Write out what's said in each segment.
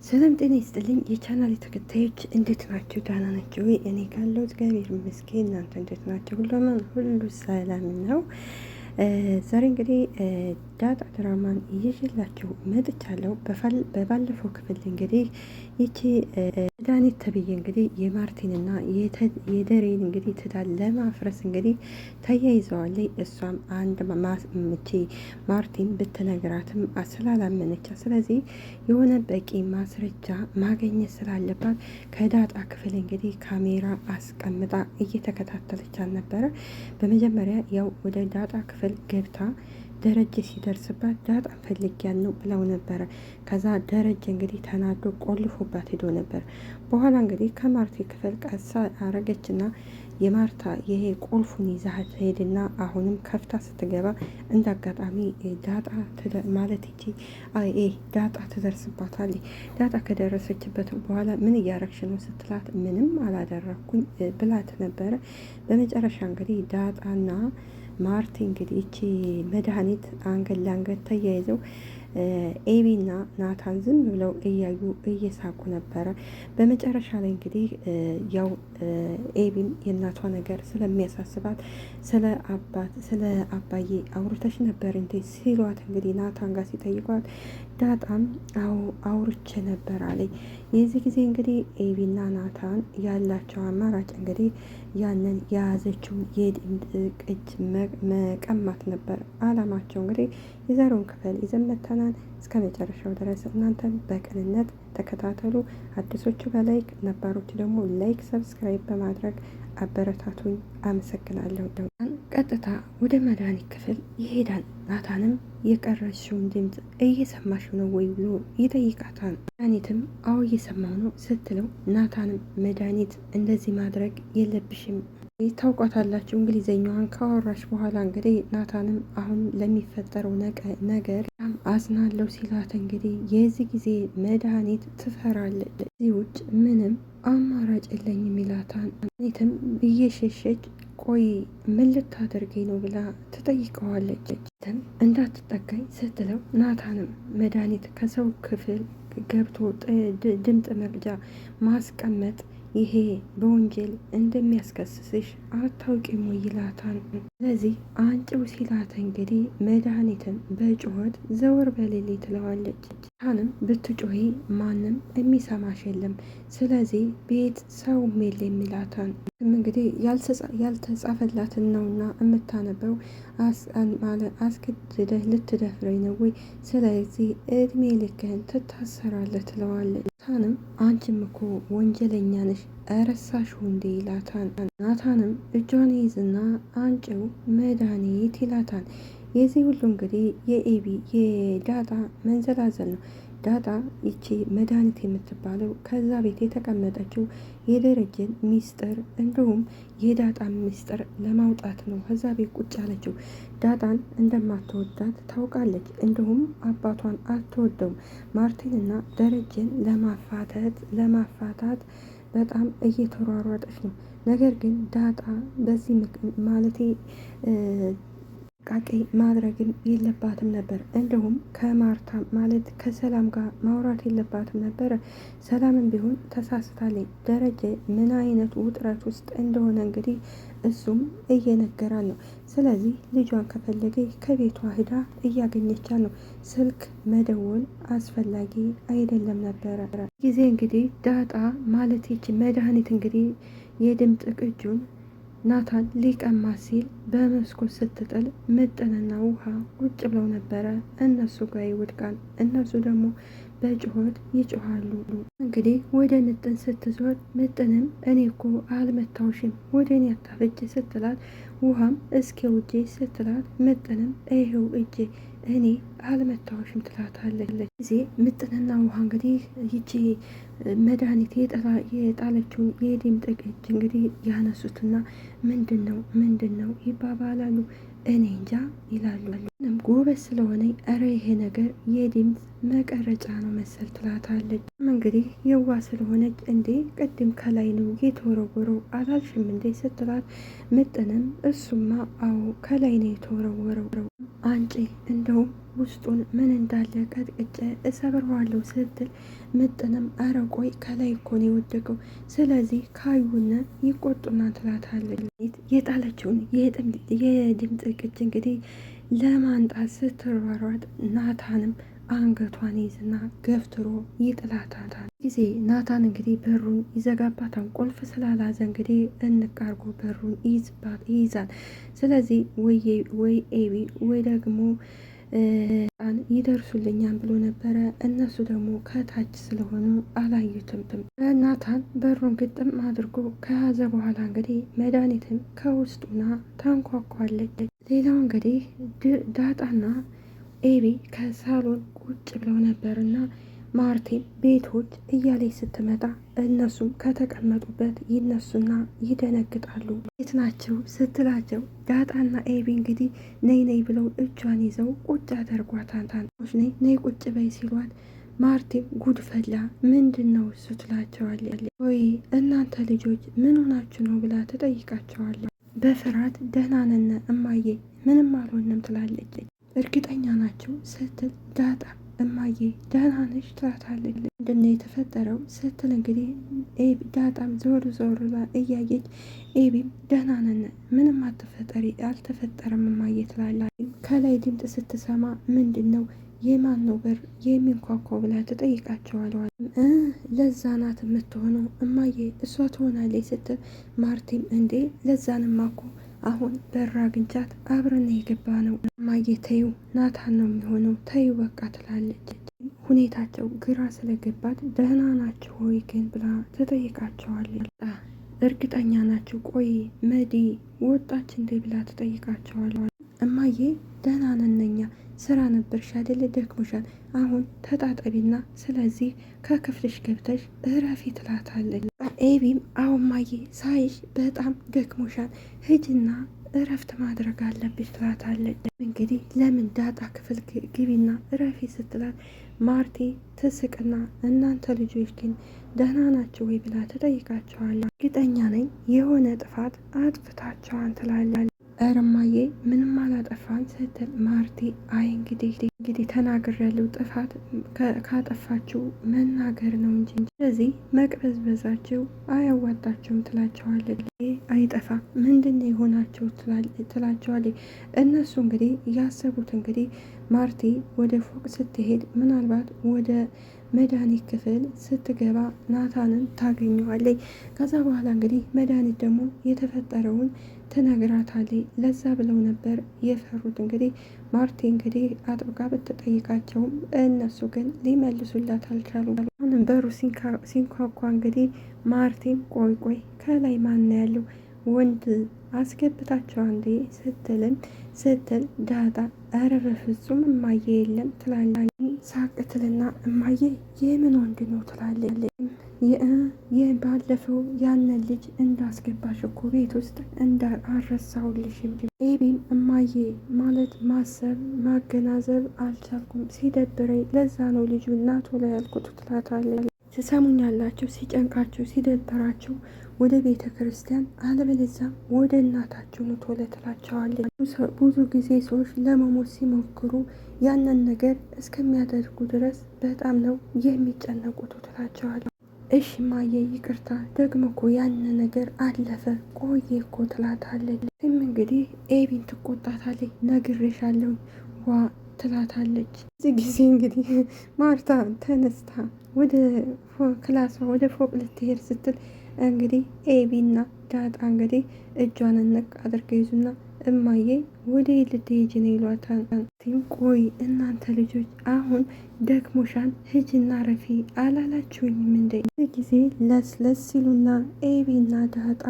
ሰላም ጤና ይስጥልኝ የቻናል ተከታዮች እንዴት ናችሁ? ደህና ናችሁ ወይ? እኔ ካለው እግዚአብሔር ይመስገን። እናንተ እንዴት ናችሁ? ሁሉ ሰላም ነው። ዛሬ እንግዲህ ዳጣ ድራማን ይዤላችሁ መጥቻለሁ። በባለፈው ክፍል እንግዲህ ይቺ መድኃኒት ተብዬ እንግዲህ የማርቲንና የደሬን እንግዲህ ትዳር ለማፍረስ እንግዲህ ተያይዘዋለች። እሷም አንድ ምቼ ማርቲን ብትነግራትም ስላላመነቻ፣ ስለዚህ የሆነ በቂ ማስረጃ ማግኘት ስላለባት ከዳጣ ክፍል እንግዲህ ካሜራ አስቀምጣ እየተከታተለቻት ነበረ። በመጀመሪያ ያው ወደ ዳጣ ክፍል ገብታ ደረጀ ሲደርስባት ዳጣን ፈልጊያን ነው ብለው ነበረ። ከዛ ደረጀ እንግዲህ ተናዶ ቆልፎባት ሄዶ ነበር። በኋላ እንግዲህ ከማርቲ ክፍል ቀሳ አረገችና የማርታ ይሄ ቁልፉን ይዛት ሄድና አሁንም ከፍታ ስትገባ እንዳጋጣሚ ዳጣ ማለት ዳጣ ትደርስባታለች። ዳጣ ከደረሰችበት በኋላ ምን እያረግሽ ነው ስትላት ምንም አላደረኩኝ ብላት ነበረ። በመጨረሻ እንግዲህ ዳጣና ማርቲ እንግዲህ እቺ መድኃኒት አንገት ለአንገት ተያይዘው ኤቢና ናታን ዝም ብለው እያዩ እየሳቁ ነበረ። በመጨረሻ ላይ እንግዲህ ያው ኤቢም የእናቷ ነገር ስለሚያሳስባት ስለ አባዬ አውርተሽ ነበር እንዴ ሲሏት እንግዲህ ናታን ጋር ሲጠይቋት ዳጣም አውርቼ ነበር አለኝ። የዚህ ጊዜ እንግዲህ ኤቢና ናታን ያላቸው አማራጭ እንግዲህ ያንን የያዘችውን የድምፅ ቅጅ መቀማት ነበር አላማቸው። እንግዲህ የዛሬውን ክፍል ይዘመተናል። እስከ መጨረሻው ድረስ እናንተን በቅንነት ተከታተሉ። አዲሶቹ በላይክ ነባሮቹ ደግሞ ላይክ፣ ሰብስክራይብ በማድረግ አበረታቱኝ። አመሰግናለሁ። ቀጥታ ወደ መድኃኒት ክፍል ይሄዳል። ናታንም የቀረችውን ድምፅ እየሰማሽው ነው ወይ ብሎ ይጠይቃታል። መድኃኒትም አዎ እየሰማው ነው ስትለው ናታንም መድኃኒት እንደዚህ ማድረግ የለብሽም ታውቋታላችሁ እንግሊዘኛዋን ካወራች በኋላ እንግዲህ ናታንም አሁን ለሚፈጠረው ነገር አዝናለሁ ሲላት እንግዲህ የዚህ ጊዜ መድኃኒት ትፈራለች። እዚህ ውጭ ምንም አማራጭ የለኝም ይላታል። መድኃኒትም እየሸሸች ቆይ ምን ልታደርገኝ ነው ብላ ትጠይቀዋለች። እንዳትጠጋኝ ስትለው ናታንም መድኃኒት ከሰው ክፍል ገብቶ ድምፅ መቅጃ ማስቀመጥ ይሄ በወንጀል እንደሚያስከስስሽ አታውቂም ወይ ይላታል። ስለዚህ አንጭው ሲላት እንግዲህ መድኃኒትን በጩኸት ዘወር በሌሌ ትለዋለች። ታንም ብትጮሂ ማንም የሚሰማሽ የለም፣ ስለዚህ ቤት ሰው ሜል የሚላታን እንግዲህ ያልተጻፈላትን ነውና የምታነበው አስገድደህ ልትደፍረኝ ነው ወይ? ስለዚህ እድሜ ልክህን ትታሰራለህ ትለዋለች። ናታንም አንቺም እኮ ወንጀለኛ ነሽ እረሳሽው እንዴ ይላታል። ናታንም እጇን ይዝና አንጭው መድኃኒት ይላታል። የዚህ ሁሉ እንግዲህ የዳጣ መንዘላዘል ነው። ዳጣ ይቺ መድኃኒት የምትባለው ከዛ ቤት የተቀመጠችው የደረጀን ሚስጥር እንዲሁም የዳጣን ሚስጥር ለማውጣት ነው ከዛ ቤት ቁጭ አለችው። ዳጣን እንደማትወዳት ታውቃለች። እንዲሁም አባቷን አትወደውም። ማርቲንና ደረጀን ለማፋታት በጣም እየተሯሯጠች ነው። ነገር ግን ዳጣ በዚህ ማለቴ ቃቄ ማድረግም የለባትም ነበር። እንዲሁም ከማርታ ማለት ከሰላም ጋር ማውራት የለባትም ነበረ። ሰላምን ቢሆን ተሳስታለች። ደረጀ ምን አይነት ውጥረት ውስጥ እንደሆነ እንግዲህ እሱም እየነገራል ነው። ስለዚህ ልጇን ከፈለገ ከቤቷ ሂዳ እያገኘቻት ነው። ስልክ መደወል አስፈላጊ አይደለም ነበረ ጊዜ እንግዲህ ዳጣ ማለት ይቺ መድኃኒት እንግዲህ የድምፅ ቅጁን ናታን ሊቀማ ሲል በመስኮት ስትጥል ምጥንና ውሃ ቁጭ ብለው ነበረ። እነሱ ጋር ይወድቃል። እነሱ ደግሞ በጩኸት ይጮሃሉ። እንግዲህ ወደ ምጥን ስትዞር ምጥንም እኔ እኮ አልመታውሽም ወደ እኔ አታፍጭ ስትላት፣ ውሃም እስኪ ውጄ ስትላት፣ ምጥንም ይሄው እጄ እኔ አልመታውሽም ትላታለች። ጊዜ ምጥንና ውሃ እንግዲህ ይቺ መድኃኒት የጣለችውን የድምፅ ቅጅ እንግዲህ ያነሱትና ምንድን ነው ይባባላሉ። እኔ እንጃ ይላሉ። ጎበዝ ስለሆነ እረ ይሄ ነገር የድምፅ መቀረጫ ነው መሰል ትላታለች። እንግዲህ የዋ ስለሆነች እንዴ ቅድም ከላይ ነው የተወረወረው አላልሽም እንዴ ስትላት፣ ምጥንም እሱማ አዎ ከላይ ነው የተወረወረው አንቺ እንደውም ውስጡን ምን እንዳለ ቀጥቅጬ እሰብረዋለሁ ስትል፣ ምጥንም ኧረ ቆይ ከላይ እኮ ነው የወደቀው ስለዚህ ካዩነ ይቆጡና ትላታለች። የጣለችውን የድምፅ ቅጅ እንግዲህ ለማንጣት ስትሯሯጥ ናታንም አንገቷን ይዝና ገፍትሮ ይጥላታታል። ጊዜ ናታን እንግዲህ በሩን ይዘጋባታል። ቁልፍ ስላላዘ እንግዲህ እንቃርጎ በሩን ይይዛል። ስለዚህ ወይ ኤቢ ወይ ደግሞ ይደርሱልኛል ብሎ ነበረ። እነሱ ደግሞ ከታች ስለሆኑ አላዩትም። ናታን በሩን ግጥም አድርጎ ከያዘ በኋላ እንግዲህ መድኃኒትም ከውስጡና ታንኳኳለች። ሌላው እንግዲህ ዳጣና ኤቢ ከሳሎን ቁጭ ብለው ነበርና ማርቲን ቤቶች እያለች ስትመጣ እነሱም ከተቀመጡበት ይነሱና ይደነግጣሉ። የት ናቸው ስትላቸው ዳጣና ኤቢ እንግዲህ ነይ ነይ ብለው እጇን ይዘው ቁጭ አደርጓታል። ነይ ቁጭ በይ ሲሏት ማርቲን ጉድ ፈላ ምንድን ነው እሱ ትላቸዋለች። ወይ እናንተ ልጆች ምን ሆናችሁ ነው ብላ ትጠይቃቸዋለች። በፍርሃት ደህና ነን እማዬ ምንም አልሆንም ትላለች። እርግጠኛ ናቸው ስትል ዳጣ እማዬ ደህና ነሽ ትላታለች። ምንድነው የተፈጠረው ስትል እንግዲህ ዳጣም ዞር ብላ እያየች ኤቢም ደህና ነን ምንም አልተፈጠረም እማዬ ትላለች። ከላይ ድምፅ ስትሰማ ምንድን ነው የማን ነው በር የሚንኳኳው ብላ ትጠይቃቸዋለች። ለዛ ናት የምትሆነው እማዬ እሷ ትሆናለች ስትል ማርቲም እንዴ ለዛንማ እኮ አሁን በር አግኝቻት አብረን የገባ ነው እማዬ ተዩ ናታን ነው የሚሆነው ተዩ በቃ ትላለች። ሁኔታቸው ግራ ስለገባት ደህና ናቸው ወይ ግን ብላ ትጠይቃቸዋለች። እርግጠኛ ናቸው ቆይ መዲ ወጣች እንዴ ብላ ትጠይቃቸዋለች። እማዬ ደህና ነን እኛ ስራ ነበርሽ አይደለ ደክሞሻል አሁን ተጣጠቢና ስለዚህ ከክፍልሽ ገብተሽ እረፊ ትላታለች። ኤቢም አዎ እማዬ ሳይሽ በጣም ደክሞሻል ሂጂና እረፍት ማድረግ አለብሽ ትላታለች። እንግዲህ ለምን ዳጣ ክፍል ግቢና እረፊ ስትላት ማርቲ ትስቅና እናንተ ልጆች ግን ደህና ናቸው ወይ ብላ ትጠይቃቸዋለች። እርግጠኛ ነኝ የሆነ ጥፋት አጥፍታቸዋን ትላለች። እርማዬ ምንም አላጠፋን ስትል ማርቲ አይ እንግዲህ ተናግሬያለሁ ጥፋት ካጠፋችሁ መናገር ነው እንጂ ስለዚህ መቅበዝበዛችሁ አያዋጣችሁም ትላቸዋለች። አይጠፋ ምንድን የሆናቸው ትላቸዋለች። እነሱ እንግዲህ ያሰቡት እንግዲህ ማርቲ ወደ ፎቅ ስትሄድ ምናልባት ወደ መድኃኒት ክፍል ስትገባ ናታንን ታገኘዋለች። ከዛ በኋላ እንግዲህ መድኃኒት ደግሞ የተፈጠረውን ትነግራታለች። ለዛ ብለው ነበር የፈሩት። እንግዲህ ማርቲ እንግዲህ አጥብቃ ብትጠይቃቸውም እነሱ ግን ሊመልሱላት አልቻሉም። አሁንም በሩ ሲንኳኳ እንግዲህ ማርቲን ቆይ ከላይ ማን ያለው ወንድ አስገብታቸው አንዴ ስትል ዳጣ ኧረ በፍጹም እማዬ የለም ትላለች። ሳቅትልና እማዬ የምን ወንድ ነው ትላለች። ባለፈው ያንን ልጅ እንዳስገባሽ እኮ ቤት ውስጥ አልረሳሁልሽም። ኤቢም እማዬ ማለት ማሰብ ማገናዘብ አልቻልኩም ሲደብረኝ ለዛ ነው ልጁ እናቶ ላይ ያልኩት ትላታለች። ትሰሙኛላችሁ ሲጨንቃችሁ ሲደብራችሁ ወደ ቤተ ክርስቲያን አለበለዚያ ወደ እናታችሁ ነው ቶሎ ትላቸዋለች። ብዙ ጊዜ ሰዎች ለመሞት ሲሞክሩ ያንን ነገር እስከሚያደርጉ ድረስ በጣም ነው የሚጨነቁት ትላቸዋለች። እሺ ማየ ይቅርታ ደግሞ እኮ ያንን ነገር አለፈ ቆየ እኮ ትላታለች። እንግዲህ ኤቢን ትቆጣታለች። ነግሬሻለሁ ዋ ትላታለች። እዚህ ጊዜ እንግዲህ ማርታ ተነስታ ወደ ክላሷ ወደ ፎቅ ልትሄድ ስትል እንግዲህ ኤቢና ዳጣ እንግዲህ እጇን ነቅ አድርገው ይዙና እማዬ ወደ ልትሄጂ ነው ይሏታል። ቆይ እናንተ ልጆች አሁን ደክሞሻን ሂጂና ረፊ አላላችሁኝም እንደ ጊዜ ለስለስ ሲሉና ኤቢና ዳጣ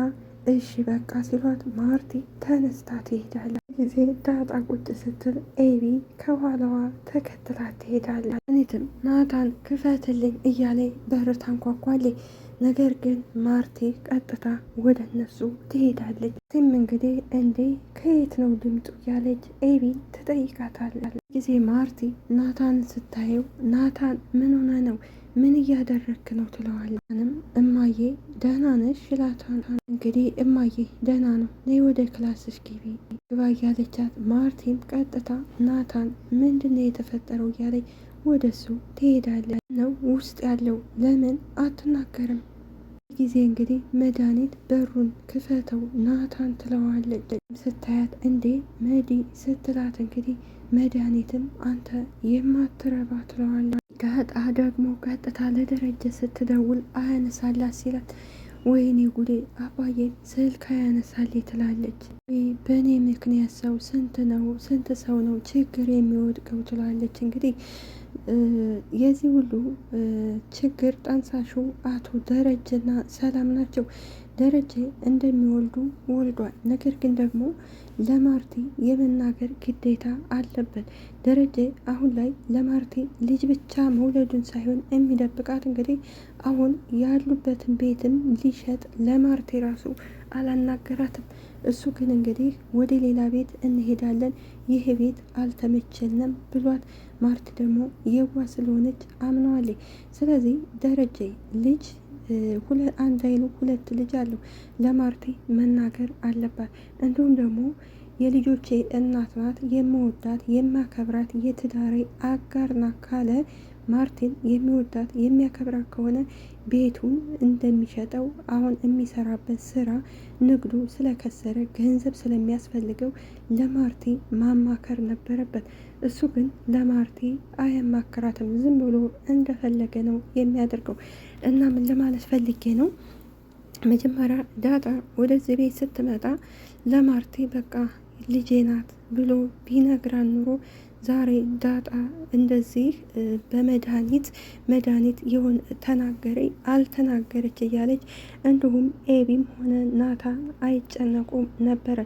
እሺ በቃ ሲሏት ማርቲ ተነስታ ትሄዳለች። ጊዜ ዳጣ ቁጭ ስትል ኤቢ ከኋላዋ ተከትላ ትሄዳለች። እኔትም ናታን ክፈትልኝ እያለ በር ታንኳኳለች። ነገር ግን ማርቲ ቀጥታ ወደ እነሱ ትሄዳለች። ሲም እንግዲህ እንዴ ከየት ነው ድምጡ እያለች ኤቢ ትጠይቃታለች። ጊዜ ማርቲ ናታን ስታየው ናታን ምን ሆነ ነው ምን እያደረክ ነው ትለዋለች። እማዬ ደህና ነሽ ይላታል። እንግዲህ እማዬ ደህና ነው ነይ ወደ ክላስሽ ግባ እያለቻት ማርቲም ቀጥታ ናታን ምንድነው የተፈጠረው እያለች ወደሱ ትሄዳለች። ነው ውስጥ ያለው ለምን አትናገርም? ጊዜ እንግዲህ መድኃኒት በሩን ክፈተው ናታን ትለዋለች። ስታያት እንዴ መዲ ስትላት እንግዲህ መድኃኒትም አንተ የማትረባ ትለዋለች። ዳጣ ደግሞ ቀጥታ ለደረጀ ስትደውል አያነሳላት ሲላት ወይኔ ጉዴ አባዬ ስልክ አያነሳልኝ ትላለች። በእኔ ምክንያት ስንት ሰው ነው ችግር የሚወድቀው ትላለች። እንግዲህ የዚህ ሁሉ ችግር ጠንሳሹ አቶ ደረጀና ሰላም ናቸው። ደረጀ እንደሚወልዱ ወልዷል። ነገር ግን ደግሞ ለማርቲ የመናገር ግዴታ አለበት። ደረጀ አሁን ላይ ለማርቲ ልጅ ብቻ መውለዱን ሳይሆን የሚደብቃት እንግዲህ አሁን ያሉበትን ቤትም ሊሸጥ ለማርቲ ራሱ አላናገራትም። እሱ ግን እንግዲህ ወደ ሌላ ቤት እንሄዳለን ይህ ቤት አልተመቸንም ብሏት፣ ማርቲ ደግሞ የዋ ስለሆነች አምነዋለች። ስለዚህ ደረጀ ልጅ አንድ አይኑ ሁለት ልጅ አለው። ለማርቲ መናገር አለባት። እንዲሁም ደግሞ የልጆቼ እናት ናት፣ የምወዳት የማከብራት የትዳሬ አጋር ናት ካለ ማርቲን የሚወዳት የሚያከብራት ከሆነ ቤቱን እንደሚሸጠው አሁን የሚሰራበት ስራ ንግዱ ስለከሰረ ገንዘብ ስለሚያስፈልገው ለማርቲ ማማከር ነበረበት። እሱ ግን ለማርቲ አያማክራትም። ዝም ብሎ እንደፈለገ ነው የሚያደርገው። እና ምን ለማለት ፈልጌ ነው፣ መጀመሪያ ዳጣ ወደዚህ ቤት ስትመጣ ለማርቲ በቃ ልጄ ናት ብሎ ቢነግራን ኑሮ ዛሬ ዳጣ እንደዚህ በመድኃኒት የሆነ ተናገረ አልተናገረች እያለች እንዲሁም ኤቢም ሆነ ናታን አይጨነቁም ነበረ።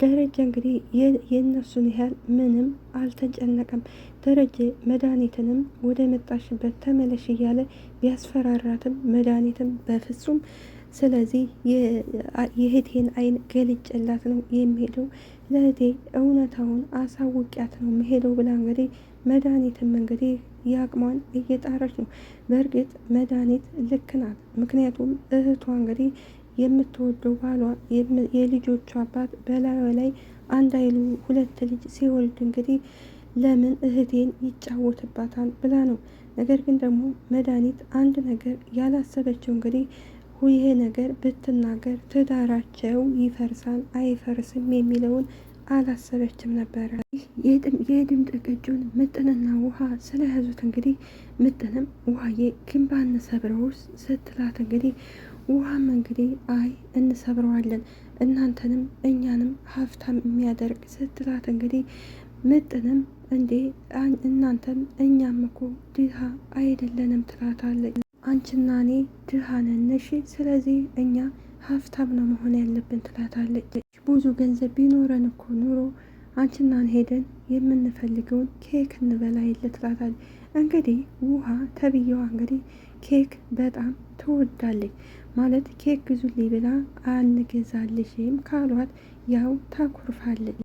ደረጀ እንግዲህ የእነሱን ያህል ምንም አልተጨነቀም። ደረጀ መድኃኒትንም ወደ መጣሽበት ተመለሽ እያለ ቢያስፈራራትም መድኃኒትም በፍጹም ስለዚህ የእህቴን አይን ገልጬላት ነው የሚሄደው፣ ለእህቴ እውነታውን አሳውቂያት ነው መሄደው ብላ እንግዲህ መድኃኒትም እንግዲህ የአቅሟን እየጣረች ነው። በእርግጥ መድኃኒት ልክ ናት። ምክንያቱም እህቷ እንግዲህ የምትወደው ባሏ የልጆቹ አባት በላዩ ላይ አንድ አይሉ ሁለት ልጅ ሲወልድ እንግዲህ ለምን እህቴን ይጫወትባታል ብላ ነው። ነገር ግን ደግሞ መድኃኒት አንድ ነገር ያላሰበችው እንግዲህ ይሄ ነገር ብትናገር ትዳራቸው ይፈርሳል አይፈርስም የሚለውን አላሰበችም ነበረ። የድምጥ ቅጁን ምጥንና ውሃ ስለያዙት እንግዲህ ምጥንም ውሃዬ ግንባ እንሰብረውስ ስትላት እንግዲህ ውሃም እንግዲህ አይ እንሰብረዋለን እናንተንም እኛንም ሀብታም የሚያደርግ ስትላት እንግዲህ ምጥንም እንዴ እናንተም እኛም እኮ ድሃ አይደለንም ትላታለች። አንቺና እኔ ድሃ ነን እሺ፣ ስለዚህ እኛ ሀብታም ነው መሆን ያለብን ትላታለች። ብዙ ገንዘብ ቢኖረን እኮ ኑሮ አንቺና ሄደን የምንፈልገውን ኬክ እንበላ የለ ትላታለች። እንግዲህ ውሃ ተብዬዋ እንግዲህ ኬክ በጣም ትወዳለች። ማለት ኬክ ግዙልኝ ብላ አንገዛልሽም ካሏት ያው ታኩርፋለች።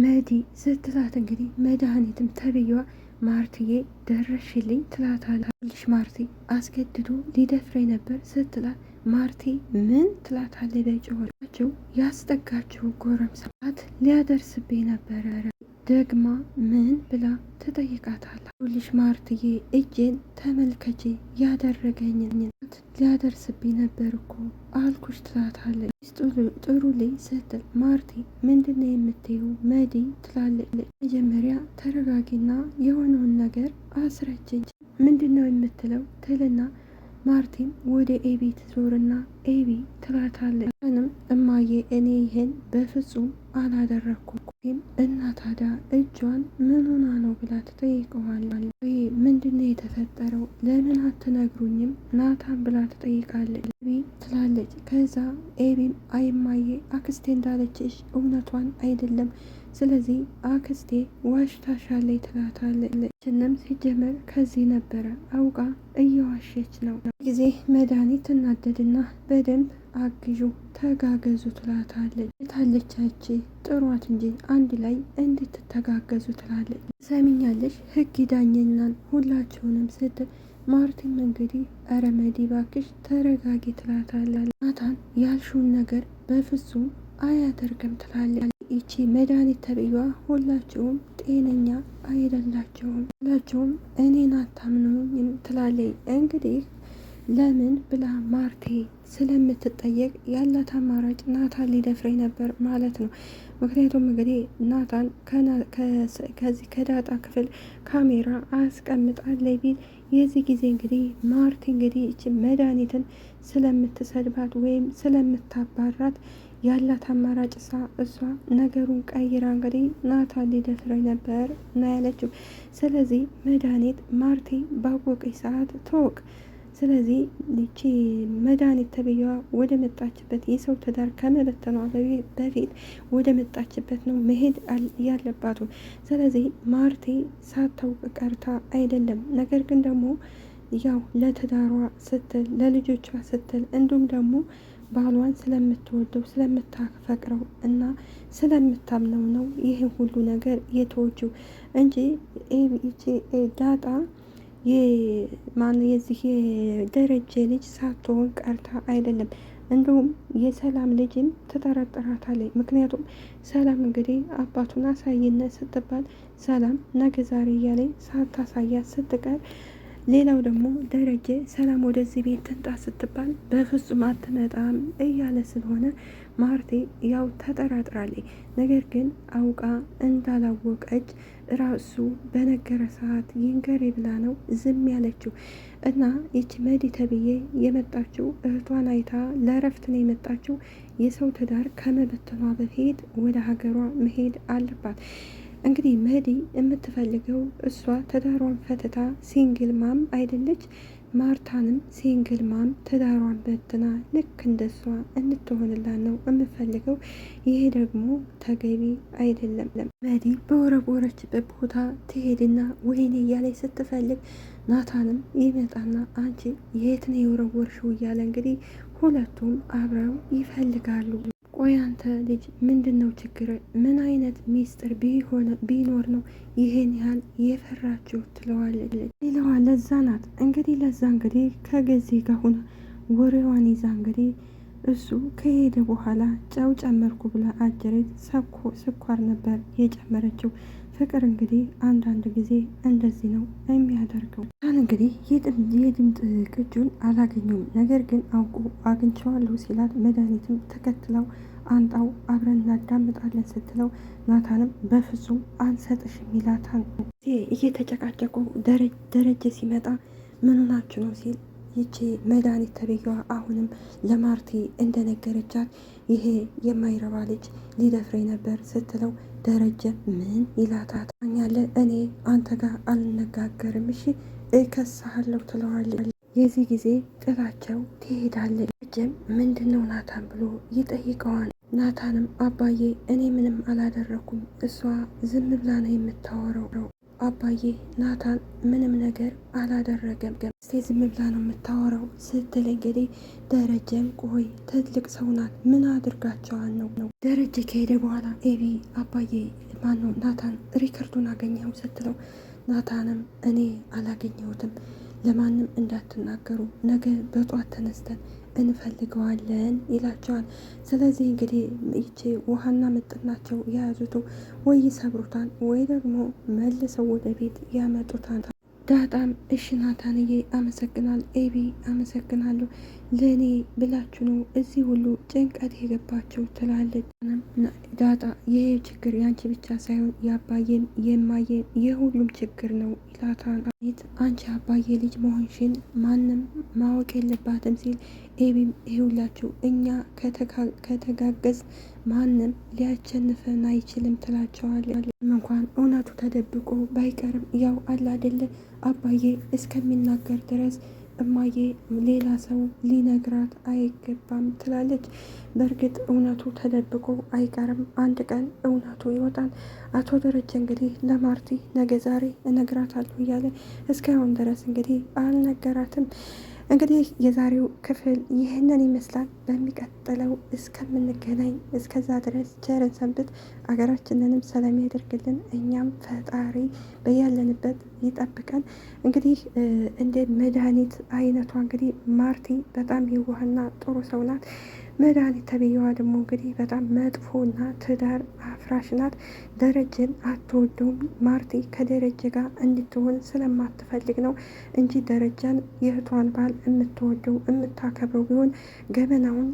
መዲ ስትላት እንግዲህ መድኃኒትም ተብዬዋ ማርትዬ ደረሽልኝ ትላታለች። ማርቲ አስገድዶ ሊደፍረኝ ነበር ስትላት ማርቲ ምን ትላታለች በጮኋቸው። ያስጠጋችው ጎረምሳት ሊያደርስብኝ ነበረ ደግማ ምን ብላ ትጠይቃታለች። ልሽ ማርትዬ እጄን ተመልከቼ ያደረገኝን ሊያደርስብኝ ነበር እኮ አልኩሽ ትላታለች። ጥሩ ልኝ ስትል ማርቲ ምንድነው የምትይው መዲ ትላለች። መጀመሪያ ተረጋጊና የሆነውን ነገር አስረጅኝ ምንድነው የምትለው ትልና ማርቲም ወደ ኤቢ ትዞርና ኤቢ ትላታለች። እማዬ እኔ ይህን በፍጹም አላደረኩም እና ታዲያ እጇን ምን ሆና ነው ብላ ትጠይቀዋለች። ምንድነው የተፈጠረው ለምን አትነግሩኝም ናታን ብላ ትጠይቃለች። ኤቢ ትላለች። ከዛ ኤቢም አይማዬ አክስቴ እንዳለችሽ እውነቷን አይደለም፣ ስለዚህ አክስቴ ዋሽታሻለች ትላታለች። ችንም ሲጀመር ከዚህ ነበረ አውቃ እየዋሸች ነው ጊዜ መድኃኒት እናደድና በደንብ አግዡ፣ ተጋገዙ ትላታለች። ታለቻች ጥሯት እንጂ አንድ ላይ እንድትተጋገዙ ትላለች። ሰሚኛለሽ ህግ ዳኘናል ሁላችሁንም ስትል ማርቲም እንግዲህ ኧረ መዲ ባክሽ ተረጋጊ ትላታለች። ናታን ያልሽውን ነገር በፍጹም አያደርግም ትላለች። ይቺ መድኃኒት ተብዬዋ ሁላችሁም ጤነኛ አይደላቸውም፣ ሁላችሁም እኔን አታምኑኝም ትላለች። እንግዲህ ለምን ብላ ማርቴ ስለምትጠየቅ ያላት አማራጭ ናታን ሊደፍረኝ ነበር ማለት ነው። ምክንያቱም እንግዲህ ናታን ከዚህ ከዳጣ ክፍል ካሜራ አስቀምጣለች ቢል የዚህ ጊዜ እንግዲህ ማርቴ እንግዲህ እቺ መድኃኒትን ስለምትሰድባት ወይም ስለምታባራት ያላት አማራጭ እሷ ነገሩን ቀይራ እንግዲህ ናታን ሊደፍረኝ ነበር እና ያለችው። ስለዚህ መድኃኒት ማርቴ ባወቀች ሰዓት ተወቅ። ስለዚህ ይቺ መድኃኒት ተብዬዋ ወደ መጣችበት የሰው ትዳር ከመበተኗ በፊት ወደ መጣችበት ነው መሄድ ያለባቱ። ስለዚህ ማርቴ ሳታውቅ ቀርታ አይደለም። ነገር ግን ደግሞ ያው ለትዳሯ ስትል ለልጆቿ ስትል እንዲሁም ደግሞ ባሏን ስለምትወደው ስለምታፈቅረው እና ስለምታምነው ነው ይህ ሁሉ ነገር የተወችው እንጂ ዳጣ የዚህ የደረጀ ልጅ ሳትሆን ቀርታ አይደለም። እንዲሁም የሰላም ልጅም ትጠረጥራታለች። ምክንያቱም ሰላም እንግዲህ አባቱን አሳይነት ስትባል ሰላም ነገ ዛሬ እያለኝ ሳታሳያት ስትቀር፣ ሌላው ደግሞ ደረጀ ሰላም ወደዚህ ቤት ትንጣ ስትባል በፍጹም አትመጣም እያለ ስለሆነ ማርቴ ያው ተጠራጥራለች። ነገር ግን አውቃ እንዳላወቀች ራሱ በነገረ ሰዓት ይንገሬ ብላ ነው ዝም ያለችው። እና ይች መዲ ተብዬ የመጣችው እህቷን አይታ ለእረፍት ነው የመጣችው። የሰው ትዳር ከመበተኗ በፊት ወደ ሀገሯ መሄድ አለባት። እንግዲህ መዲ የምትፈልገው እሷ ትዳሯን ፈትታ ሲንግል ማም አይደለች። ማርታንም ሲንግል ማም ትዳሯን በትና ልክ እንደሷ እንድትሆንላት ነው የምፈልገው። ይሄ ደግሞ ተገቢ አይደለም። መዲ በወረወረችበት ቦታ ትሄድና ወይኔ እያለች ስትፈልግ ናታንም ይመጣና አንቺ የት ነው የወረወርሽው እያለ እንግዲህ ሁለቱም አብረው ይፈልጋሉ። ቆይ አንተ ልጅ ምንድን ነው ችግር? ምን አይነት ሚስጥር ቢኖር ነው ይሄን ያህል የፈራችሁ? ትለዋለች። ሌላዋ ለዛ ናት እንግዲህ ለዛ እንግዲህ ከጊዜ ጋር ሆና ወሬዋን ይዛ እንግዲህ እሱ ከሄደ በኋላ ጨው ጨመርኩ ብላ አጀሬት ስኳር ነበር የጨመረችው። ፍቅር እንግዲህ አንዳንድ ጊዜ እንደዚህ ነው የሚያደርገው። እንግዲህ የድምፅ ቅጁን አላገኘውም፣ ነገር ግን አውቁ አግኝቼዋለሁ ሲላት መድኃኒትም ተከትለው አንጣው አብረን እናዳምጣለን ስትለው ናታንም በፍጹም አንሰጥሽም ይላታል። እየተጨቃጨቁ ደረጀ ሲመጣ ምን ሆናችሁ ነው ሲል ይቺ መድኃኒት ተብዬዋ አሁንም ለማርቲ እንደነገረቻት ይሄ የማይረባ ልጅ ሊደፍረኝ ነበር ስትለው ደረጀ ምን ይላታል? ያለ እኔ አንተ ጋር አልነጋገርም እሺ እከሳሃለሁ ትለዋለች። የዚህ ጊዜ ጥላቸው ትሄዳለች። ደረጀም ምንድነው ናታን ብሎ ይጠይቀዋል። ናታንም አባዬ እኔ ምንም አላደረኩም፣ እሷ ዝም ብላ ነው የምታወራው አባዬ ናታን ምንም ነገር አላደረገም፣ እስቴ ዝም ብላ ነው የምታወራው ስትል እንግዲህ ደረጀም ቆይ ትልቅ ሰው ናት ምን አድርጋቸዋል ነው። ደረጀ ከሄደ በኋላ ኤቢ አባዬ ማነው ናታን ሪከርዱን አገኘው ስትለው ናታንም እኔ አላገኘሁትም፣ ለማንም እንዳትናገሩ ነገ በጧት ተነስተን እንፈልገዋለን ይላቸዋል። ስለዚህ እንግዲህ ይቺ ውሃና ምጥናቸው የያዙት ወይ ይሰብሩታል ወይ ደግሞ መልሰው ወደ ቤት ያመጡታል። ዳጣም እሺ ናታንዬ አመሰግናል፣ ኤቢ አመሰግናለሁ፣ ለእኔ ብላችሁ ነው እዚህ ሁሉ ጭንቀት የገባችሁ ትላለች። ዳጣ ይሄ ችግር ያንቺ ብቻ ሳይሆን የአባዬም የማዬም የሁሉም ችግር ነው ይላታል። አንቺ አባዬ ልጅ መሆንሽን ማንም ማወቅ የለባትም ሲል ኤቢም ይሁላችሁ እኛ ከተጋገዝ ማንም ሊያሸንፈን አይችልም ትላቸዋለች። እንኳን እውነቱ ተደብቆ ባይቀርም ያው አለ አይደለ አባዬ እስከሚናገር ድረስ እማዬ ሌላ ሰው ሊነግራት አይገባም ትላለች። በእርግጥ እውነቱ ተደብቆ አይቀርም፣ አንድ ቀን እውነቱ ይወጣል። አቶ ደረጀ እንግዲህ ለማርቲ ነገ ዛሬ እነግራታለሁ እያለ እስካሁን ድረስ እንግዲህ አልነገራትም። እንግዲህ የዛሬው ክፍል ይህንን ይመስላል። በሚቀጥለው እስከምንገናኝ እስከዛ ድረስ ቸርን ሰንብት። አገራችንንም ሰላም ያደርግልን። እኛም ፈጣሪ በያለንበት ይጠብቀን። እንግዲህ እንደ መድኃኒት አይነቷ እንግዲህ ማርቲ በጣም የዋህና ጥሩ ሰው ናት። መድኃኒት ተብዬዋ ደግሞ እንግዲህ በጣም መጥፎና ትዳር አፍራሽ ናት። ደረጀን አትወደውም። ማርቲ ከደረጀ ጋር እንድትሆን ስለማትፈልግ ነው እንጂ ደረጃን የእህቷን ባል የምትወደው የምታከብረው ቢሆን ገበናውን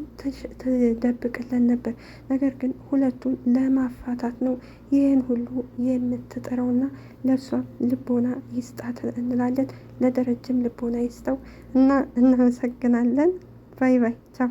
ትደብቅለን ነበር። ነገር ግን ሁለቱን ለማፋታት ነው ይህን ሁሉ የምትጥረውና ለእሷም ልቦና ይስጣት እንላለን። ለደረጀም ልቦና ይስጠው እና እናመሰግናለን። ባይ ባይ ቻው።